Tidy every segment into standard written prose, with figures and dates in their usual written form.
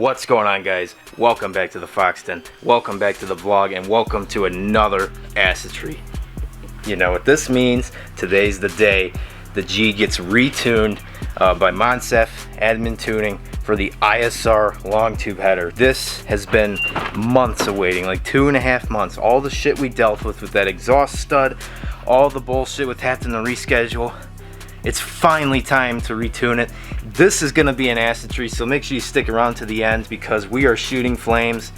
What's going on, guys? Welcome back to the Fox Den. Welcome back to the vlog, and welcome to another acid tree. You know what this means? Today's the day the G gets retuned by Monsef Admin Tuning for the ISR long tube header. This has been months awaiting, like 2.5 months. All the shit we dealt with that exhaust stud, all the bullshit with having to reschedule. It's finally time to retune it. This is gonna be an acid tree, so make sure you stick around to the end because we are shooting flames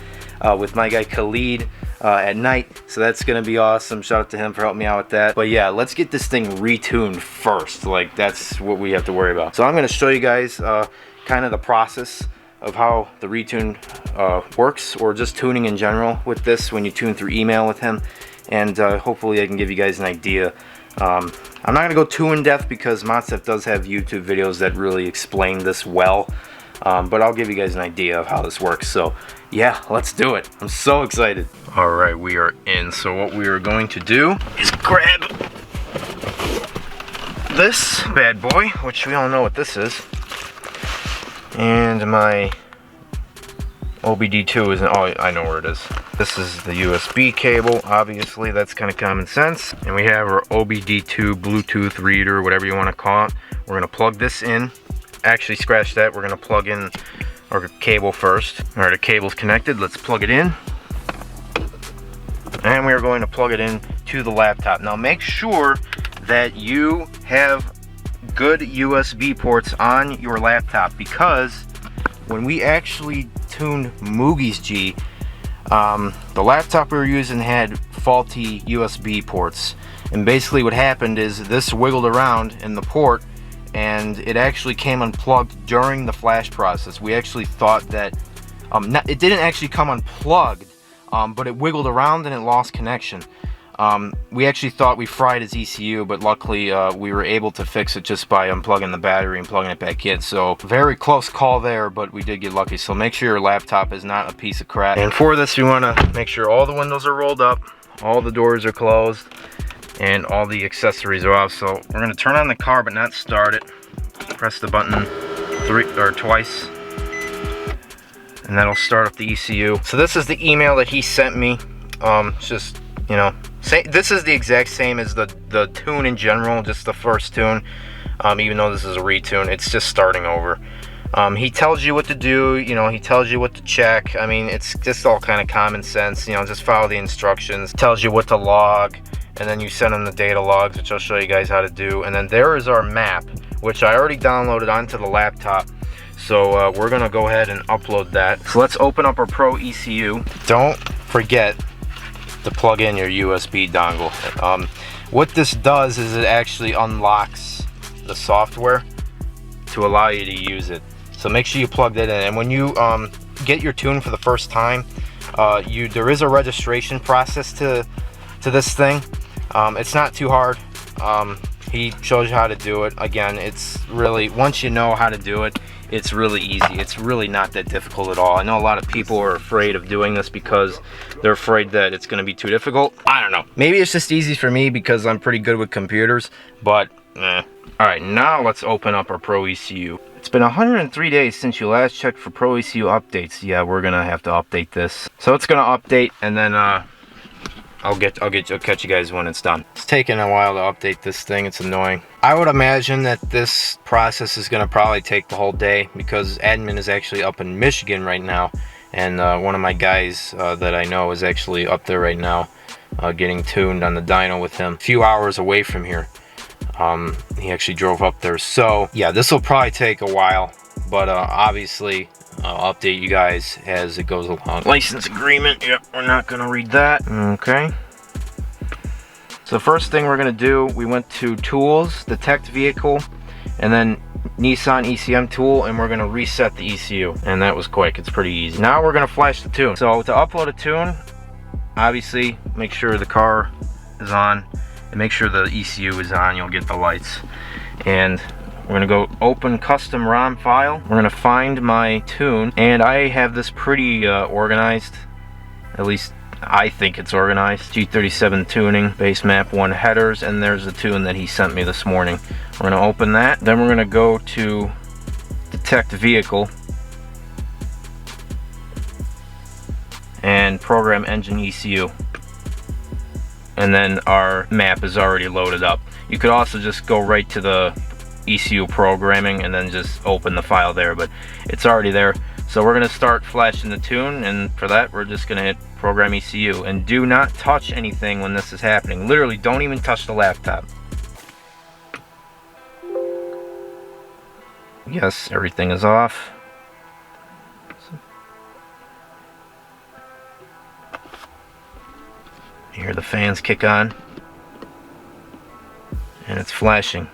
with my guy Khalid at night. So that's gonna be awesome. Shout out to him for helping me out with that. But yeah, let's get this thing retuned first. Like, that's what we have to worry about. So I'm gonna show you guys kind of the process of how the retune works, or just tuning in general with this when you tune through email with him. And hopefully I can give you guys an idea. I'm not going to go too in depth because Monsef does have YouTube videos that really explain this well, but I'll give you guys an idea of how this works. So yeah, let's do it. I'm so excited. Alright, we are in. So what we are going to do is grab this bad boy, which we all know what this is, and my OBD2 isn't. Oh, I know where it is. This is the USB cable, obviously. That's kind of common sense. And we have our OBD2 Bluetooth reader, whatever you want to call it. We're going to plug this in. Actually, scratch that. We're going to plug in our cable first. All right, the cable's connected. Let's plug it in. And we are going to plug it in to the laptop. Now, make sure that you have good USB ports on your laptop, because when we actually tuned Moogie's G, the laptop we were using had faulty USB ports, and basically what happened is this wiggled around in the port and it actually came unplugged during the flash process. We actually thought that it didn't actually come unplugged, but it wiggled around and it lost connection. We actually thought we fried his ECU, but luckily we were able to fix it just by unplugging the battery and plugging it back in. So very close call there, but we did get lucky. So make sure your laptop is not a piece of crap. And for this, we want to make sure all the windows are rolled up, all the doors are closed, and all the accessories are off. So we're going to turn on the car but not start it. Press the button twice, and that'll start up the ECU. So this is the email that he sent me. It's just, you know, this is the exact same as the tune in general, just the first tune. Even though this is a retune, it's just starting over. He tells you what to do, you know, he tells you what to check. I mean, it's just all kind of common sense, you know, just follow the instructions. Tells you what to log, and then you send him the data logs, which I'll show you guys how to do. And then there is our map, which I already downloaded onto the laptop. So we're gonna go ahead and upload that. So let's open up our Pro ECU. Don't forget to plug in your USB dongle. What this does is it actually unlocks the software to allow you to use it. So make sure you plug that in. And when you get your tune for the first time, there is a registration process to this thing. It's not too hard. He shows you how to do it. Again, it's really, once you know how to do it, it's really easy. It's really not that difficult at all. I know a lot of people are afraid of doing this because they're afraid that it's going to be too difficult. I don't know. Maybe it's just easy for me because I'm pretty good with computers, but Alright, now let's open up our Pro ECU. It's been 103 days since you last checked for Pro ECU updates. Yeah, we're going to have to update this. So it's going to update, and then I'll catch you guys when it's done. It's taking a while to update this thing. It's annoying. I would imagine that this process is going to probably take the whole day because admin is actually up in Michigan right now, and one of my guys that I know is actually up there right now getting tuned on the dyno with him, a few hours away from here. He actually drove up there. So yeah, this will probably take a while, but obviously I'll update you guys as it goes along. License agreement, yep, we're not gonna read that. Okay. So the first thing we're gonna do, we went to Tools, Detect Vehicle, and then Nissan ECM tool, and we're gonna reset the ECU. And that was quick, it's pretty easy. Now we're gonna flash the tune. So to upload a tune, obviously make sure the car is on, and make sure the ECU is on, you'll get the lights. And we're gonna go open custom ROM file. We're gonna find my tune, and I have this pretty organized. At least I think it's organized. G37 tuning, base map 1 headers, and there's the tune that he sent me this morning. We're gonna open that. Then we're gonna go to detect vehicle, and program engine ECU. And then our map is already loaded up. You could also just go right to the ECU programming and then just open the file there, but it's already there. So we're going to start flashing the tune, and for that we're just going to hit program ECU. And do not touch anything when this is happening. Literally don't even touch the laptop. Yes, everything is off. You hear the fans kick on, and it's flashing.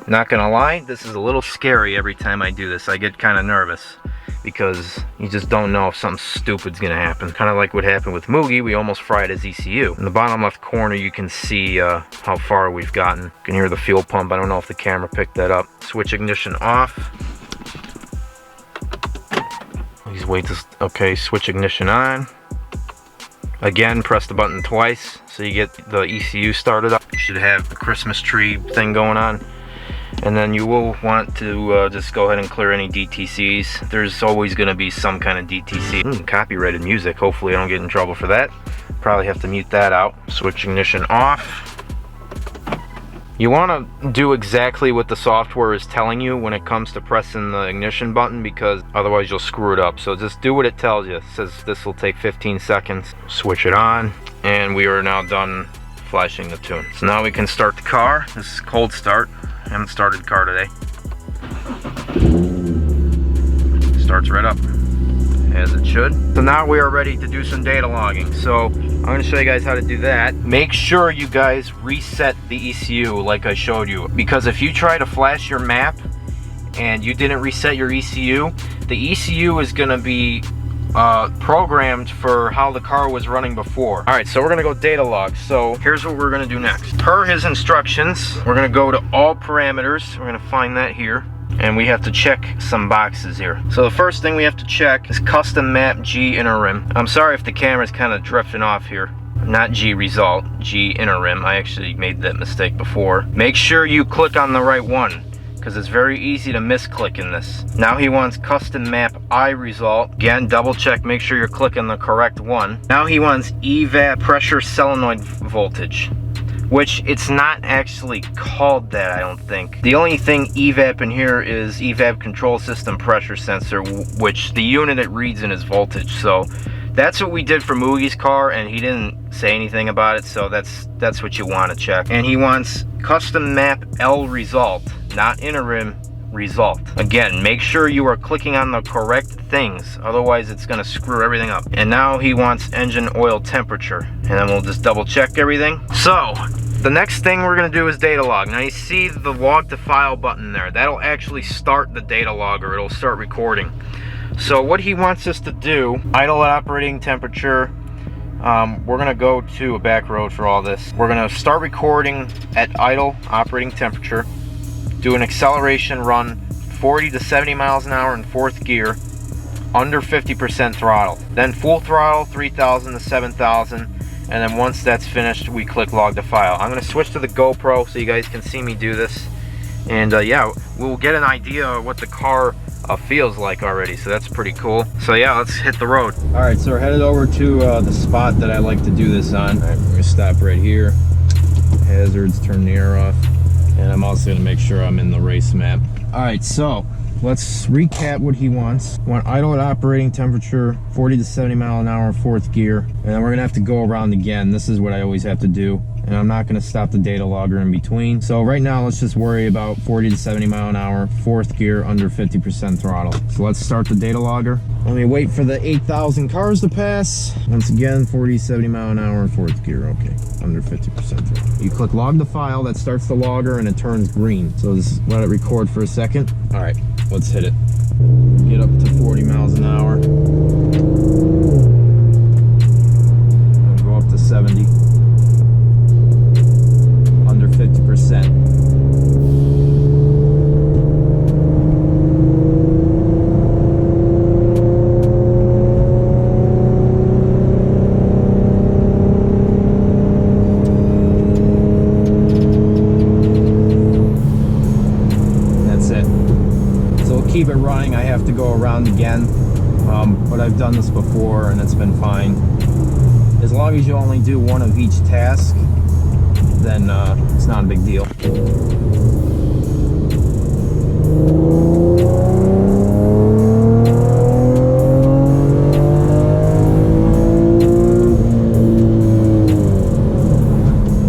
Not gonna lie, this is a little scary every time I do this. I get kind of nervous because you just don't know if something stupid's gonna happen. Kind of like what happened with Moogie, we almost fried his ECU. In the bottom left corner you can see how far we've gotten. You can hear the fuel pump. I don't know if the camera picked that up. Switch ignition off. Please wait to, okay, switch ignition on. Again, press the button twice so you get the ECU started up. You should have the Christmas tree thing going on. And then you will want to just go ahead and clear any DTCs. There's always going to be some kind of DTC. Copyrighted music. Hopefully I don't get in trouble for that. Probably have to mute that out. Switch ignition off. You want to do exactly what the software is telling you when it comes to pressing the ignition button, because otherwise you'll screw it up. So just do what it tells you. It says this will take 15 seconds. Switch it on, and we are now done flashing the tune. So now we can start the car. This is cold start. I haven't started the car today. Starts right up, as it should. So now we are ready to do some data logging. So I'm going to show you guys how to do that. Make sure you guys reset the ECU like I showed you, because if you try to flash your map and you didn't reset your ECU, the ECU is going to be programmed for how the car was running before. Alright, so we're going to go data log. So here's what we're going to do next. Per his instructions, we're going to go to all parameters. We're going to find that here. And we have to check some boxes here. So the first thing we have to check is custom map G inner rim. I'm sorry if the camera's kind of drifting off here. Not G result, G inner rim. I actually made that mistake before. Make sure you click on the right one, because it's very easy to misclick in this. Now he wants custom map I result. Again, double check, make sure you're clicking the correct one. Now he wants evap pressure solenoid voltage, which it's not actually called that, I don't think. The only thing evap in here is evap control system pressure sensor, which the unit it reads in is voltage. So that's what we did for Moogie's car, and he didn't say anything about it, so that's what you want to check. And he wants custom map L result, not inner rim result. Again, make sure you are clicking on the correct things, otherwise it's going to screw everything up. And now he wants engine oil temperature, and then we'll just double check everything. So the next thing we're going to do is data log. Now you see the log to file button there. That'll actually start the data logger. It'll start recording. So what he wants us to do, idle at operating temperature. We're going to go to a back road for all this. We're going to start recording at idle operating temperature. Do an acceleration run 40 to 70 miles an hour in fourth gear, under 50% throttle. Then full throttle 3,000 to 7,000, and then once that's finished we click log to file. I'm going to switch to the GoPro so you guys can see me do this, and yeah, we'll get an idea of what the car feels like already, so that's pretty cool. So yeah, let's hit the road. Alright, so we're headed over to the spot that I like to do this on. Alright, we're going to stop right here. Hazards, turn the air off. And I'm also going to make sure I'm in the race map. Alright, so let's recap what he wants. We want idle at operating temperature, 40 to 70 mile an hour, fourth gear. And then we're going to have to go around again. This is what I always have to do. And I'm not going to stop the data logger in between. So right now, let's just worry about 40 to 70 mile an hour, fourth gear, under 50% throttle. So let's start the data logger. Let me wait for the 8,000 cars to pass. Once again, 40, 70 mile an hour, fourth gear, okay, under 50% throttle. You click log the file, that starts the logger and it turns green. So just let it record for a second. All right, let's hit it. Get up to 40 miles an hour. And go up to 70. Under 50%. That's it. So keep it running. I have to go around again, but I've done this before and it's been fine. as long as you only do one of each task, then it's not a big deal.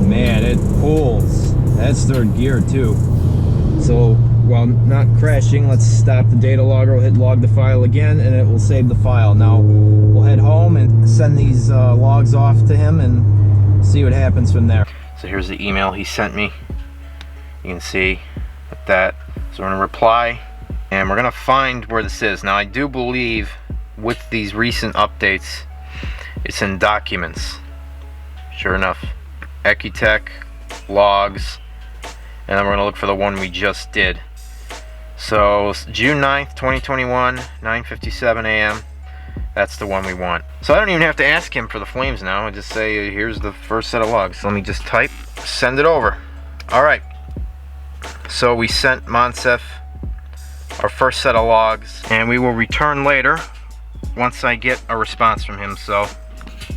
Man, it pulls. That's third gear too. So while not crashing, let's stop the data logger. We'll hit log the file again, and it will save the file. Now we'll head home and send these logs off to him and see what happens from there. So here's the email he sent me. You can see that. So we're gonna reply, and we're gonna find where this is. Now I do believe with these recent updates, it's in documents. Sure enough, Ecutech, logs, and then we're gonna look for the one we just did. So June 9th, 2021, 9:57 a.m. That's the one we want. So I don't even have to ask him for the flames now. I just say, here's the first set of logs. So let me just type, send it over. All right. So we sent Monsef our first set of logs, and we will return later once I get a response from him. So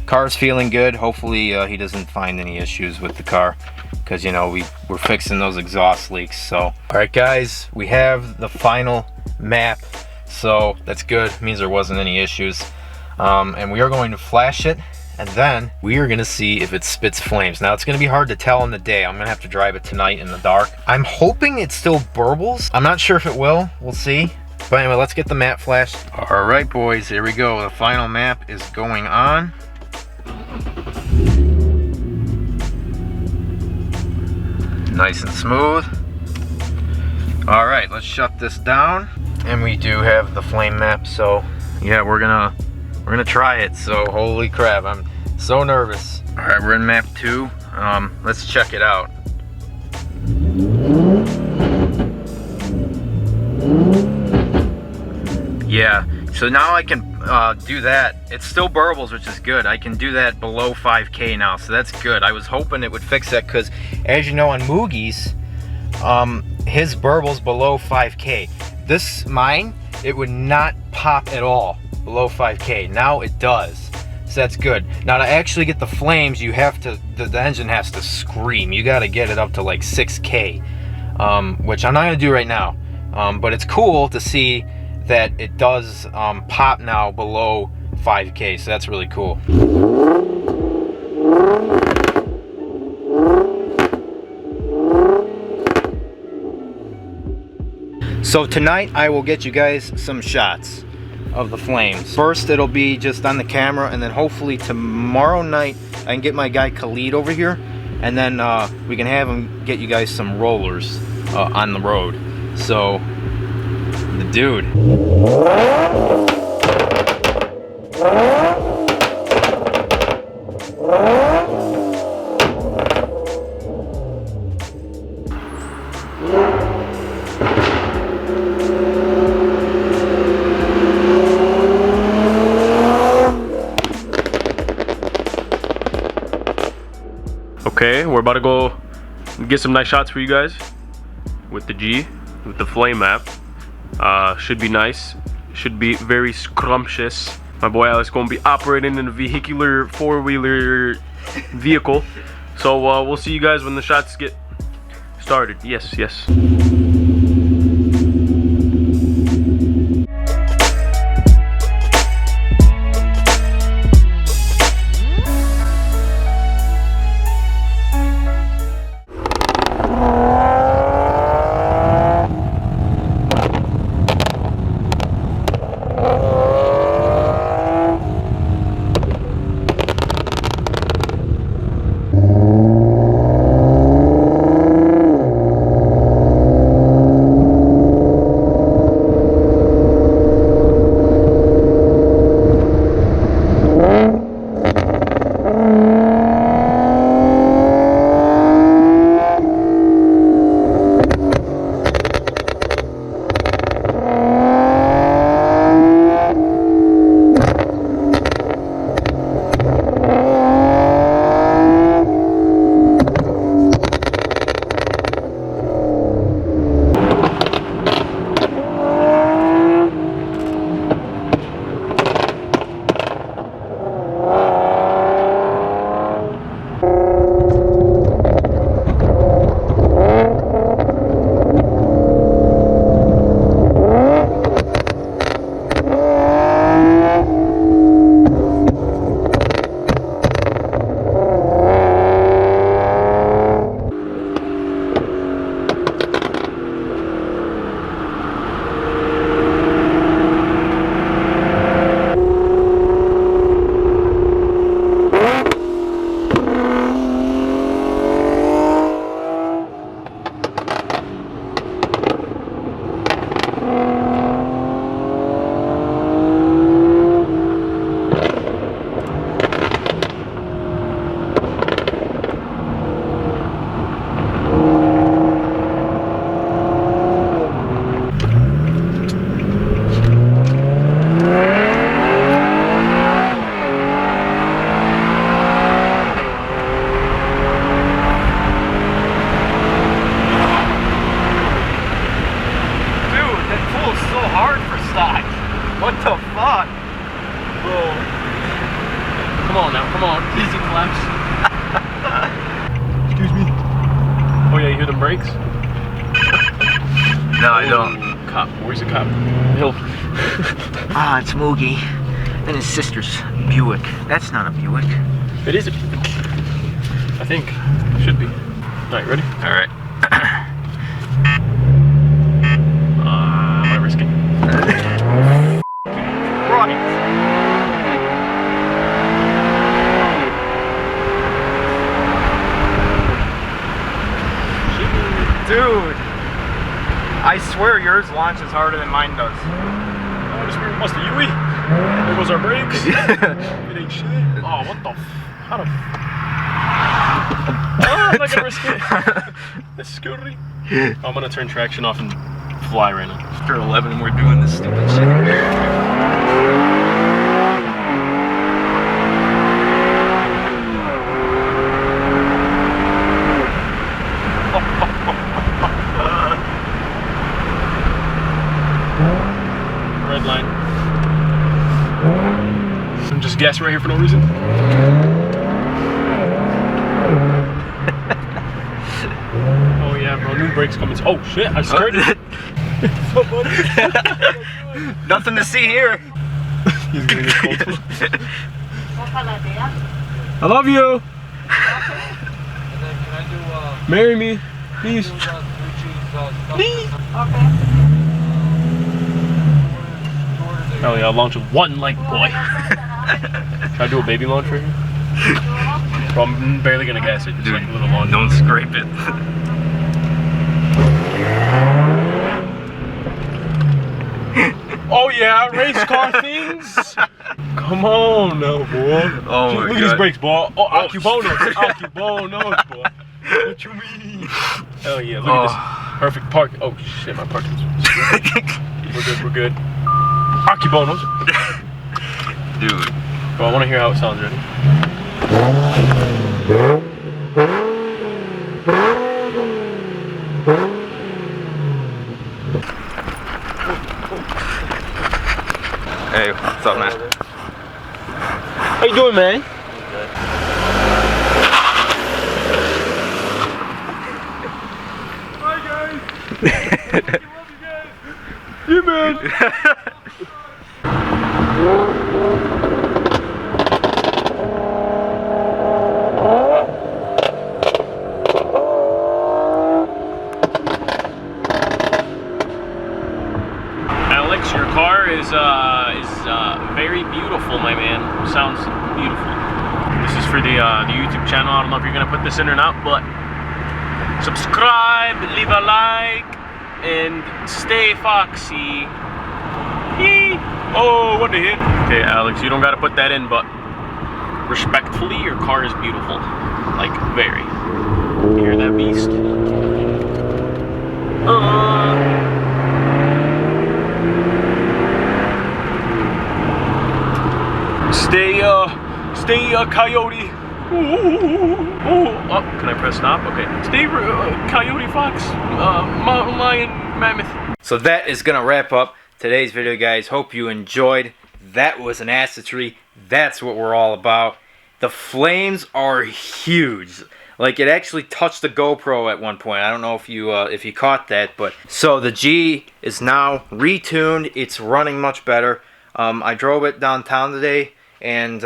car's feeling good. Hopefully he doesn't find any issues with the car, because you know we're fixing those exhaust leaks. So all right guys, we have the final map, so that's good. It means there wasn't any issues. And we are going to flash it, and then we are going to see if it spits flames. Now it's going to be hard to tell in the day. I'm going to have to drive it tonight in the dark. I'm hoping it still burbles. I'm not sure if it will. We'll see. But anyway, let's get the map flashed. All right boys, here we go. The final map is going on. Nice and smooth. All right, let's shut this down. And we do have the flame map, so yeah, we're gonna try it. So holy crap, I'm so nervous. All right, we're in map 2. Let's check it out. Yeah, so now I can do that. It still burbles, which is good. I can do that below 5K now, so that's good. I was hoping it would fix that, because as you know, on Moogie's, his burbles below 5K. Mine, it would not pop at all below 5K. Now it does, so that's good. Now to actually get the flames, you have to, the engine has to scream. You got to get it up to like 6K, which I'm not gonna do right now. But it's cool to see that it does pop now below 5K, so that's really cool. So tonight I will get you guys some shots of the flames. First it'll be just on the camera, and then hopefully tomorrow night I can get my guy Khalid over here, and then we can have him get you guys some rollers on the road. So the dude. Okay, we're about to go get some nice shots for you guys with the G, with the flame map. Should be nice, should be very scrumptious. My boy Alex gonna be operating in a vehicular 4-wheeler vehicle. So we'll see you guys when the shots get started. Yes, yes. hard for stock. What the fuck? Bro. Come on now, come on. Easy flaps. Excuse me. Oh yeah, you hear them brakes? No, I don't. Cop, where's the cop? Hill. Ah, it's Moogie. And his sister's Buick. That's not a Buick. It is a Buick. I think. Should be. Alright, ready? Alright. Am I risking? Right. Dude, I swear yours launches harder than mine does. Oh, this weird must have Yui. There goes our brakes. It ain't shit. Oh, what the how the oh, I'm not gonna risk it. This is scary. I'm gonna turn traction off and fly right now. After 11, we're doing this stupid shit. Red line. I'm just gassing right here for no reason. Oh yeah, bro, new brakes coming. Oh shit, I scared it. Nothing to see here. He's getting a cold. I love you. Marry me, please. Please. Oh yeah, I'll launch with one leg, boy. Should I do a baby launch right here? Bro, I'm barely gonna gas it. Just Dude, like a little launch. Don't scrape it. Oh yeah, race car things. Come on now, boy. Oh my Look at these brakes, boy. Oh, Acubonos. Acubonos, boy. What you mean? Hell yeah, look at this. Perfect park. Oh shit, my parking's. We're good, we're good. Acubonos. Dude. Bro, I want to hear how it sounds. Ready? Hey, what's up, man? How you doing, man? Hi, guys. Love you guys. Yeah, man. Alex, your car is very beautiful, my man. Sounds beautiful. This is for the YouTube channel. I don't know if you're gonna put this in or not, but subscribe, leave a like, and stay foxy. Yee. Oh, what the hit? Okay, Alex, you don't gotta put that in, but respectfully, your car is beautiful. Like, very. You hear that beast? Stay, coyote. Oh, can I press stop? Okay. Stay, coyote, fox, mountain lion, mammoth. So that is gonna wrap up today's video, guys. Hope you enjoyed. That was an assetry. That's what we're all about. The flames are huge. Like, it actually touched the GoPro at one point. I don't know if you caught that, but so the G is now retuned. It's running much better. I drove it downtown today and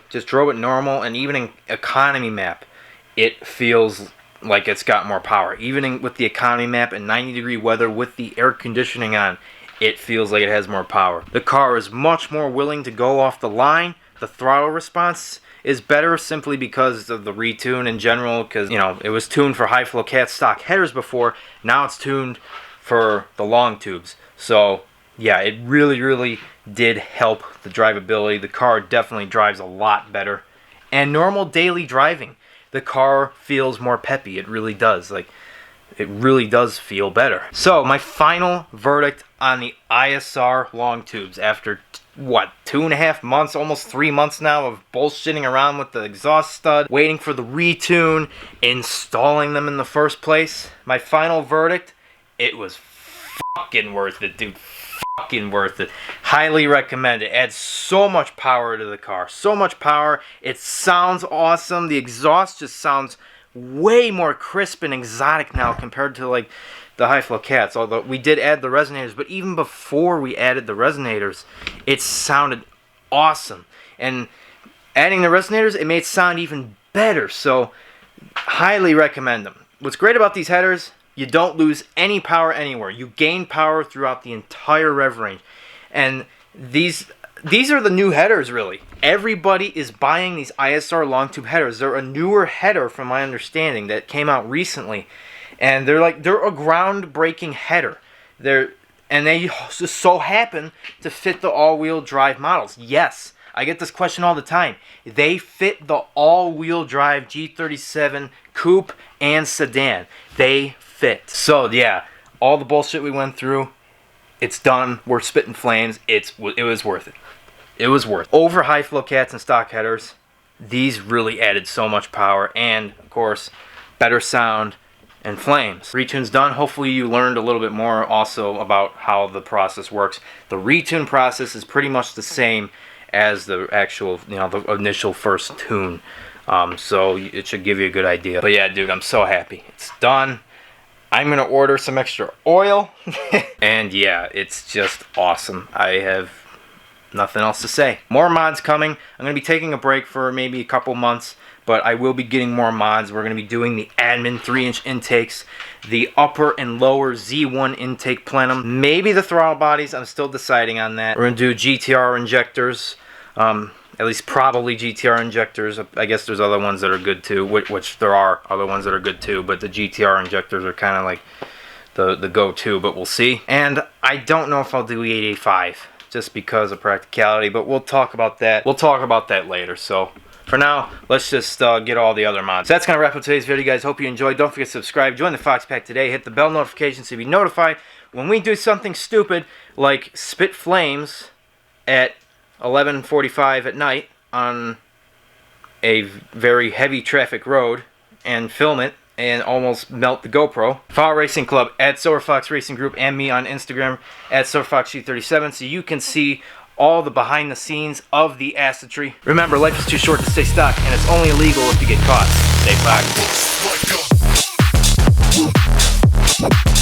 just drove it normal, and even in economy map, it feels like it's got more power. Even with the economy map and 90-degree weather with the air conditioning on, it feels like it has more power. The car is much more willing to go off the line. The throttle response is better simply because of the retune in general, because, you know, it was tuned for high flow cat stock headers before. Now it's tuned for the long tubes. So yeah, it really did help the drivability. The car definitely drives a lot better. And normal daily driving, the car feels more peppy. It really does. Like, it really does feel better. So my final verdict on the ISR long tubes after what, 2.5 months, almost 3 months now of bullshitting around with the exhaust stud, waiting for the retune, installing them in the first place. My final verdict, it was fucking worth it, dude. fucking worth it. Highly recommend it. Adds so much power to the car. So much power. It sounds awesome. The exhaust just sounds way more crisp and exotic now compared to like the high flow cats. Although we did add the resonators, but even before we added the resonators, it sounded awesome. And adding the resonators, it made it sound even better. So highly recommend them. What's great about these headers, you don't lose any power anywhere. You gain power throughout the entire rev range. And these are the new headers, really. Everybody is buying these ISR long tube headers. They're a newer header, from my understanding, that came out recently. And they're a groundbreaking header. And they just so happen to fit the all-wheel drive models. Yes, I get this question all the time. They fit the all-wheel drive G37 coupe and sedan. They fit. So yeah, all the bullshit we went through, it's done. We're spitting flames. It was worth it. It was worth it. Over high flow cats and stock headers, these really added so much power and, of course, better sound and flames. Retune's done. Hopefully you learned a little bit more also about how the process works. The retune process is pretty much the same as the actual, the initial first tune. So it should give you a good idea. But yeah, dude, I'm so happy. It's done. I'm going to order some extra oil. And yeah, it's just awesome. I have nothing else to say. More mods coming. I'm going to be taking a break for maybe a couple months, but I will be getting more mods. We're going to be doing the admin 3-inch intakes, the upper and lower Z1 intake plenum, maybe the throttle bodies. I'm still deciding on that. We're going to do GTR injectors, at least probably GTR injectors. I guess there's other ones that are good too, which there are other ones that are good too, but the GTR injectors are kind of like the go-to, but we'll see. And I don't know if I'll do 885 just because of practicality, but we'll talk about that. We'll talk about that later. So for now, let's just get all the other mods. So that's going to wrap up today's video, guys. Hope you enjoyed. Don't forget to subscribe. Join the Fox Pack today. Hit the bell notification so you be notified when we do something stupid like spit flames at 11:45 at night on a very heavy traffic road and film it and almost melt the GoPro. Follow Racing Club at SilverFox Racing Group and me on Instagram at SilverFoxG37 so you can see all the behind the scenes of the acid tree. Remember, life is too short to stay stuck, and it's only illegal if you get caught. Stay foxy.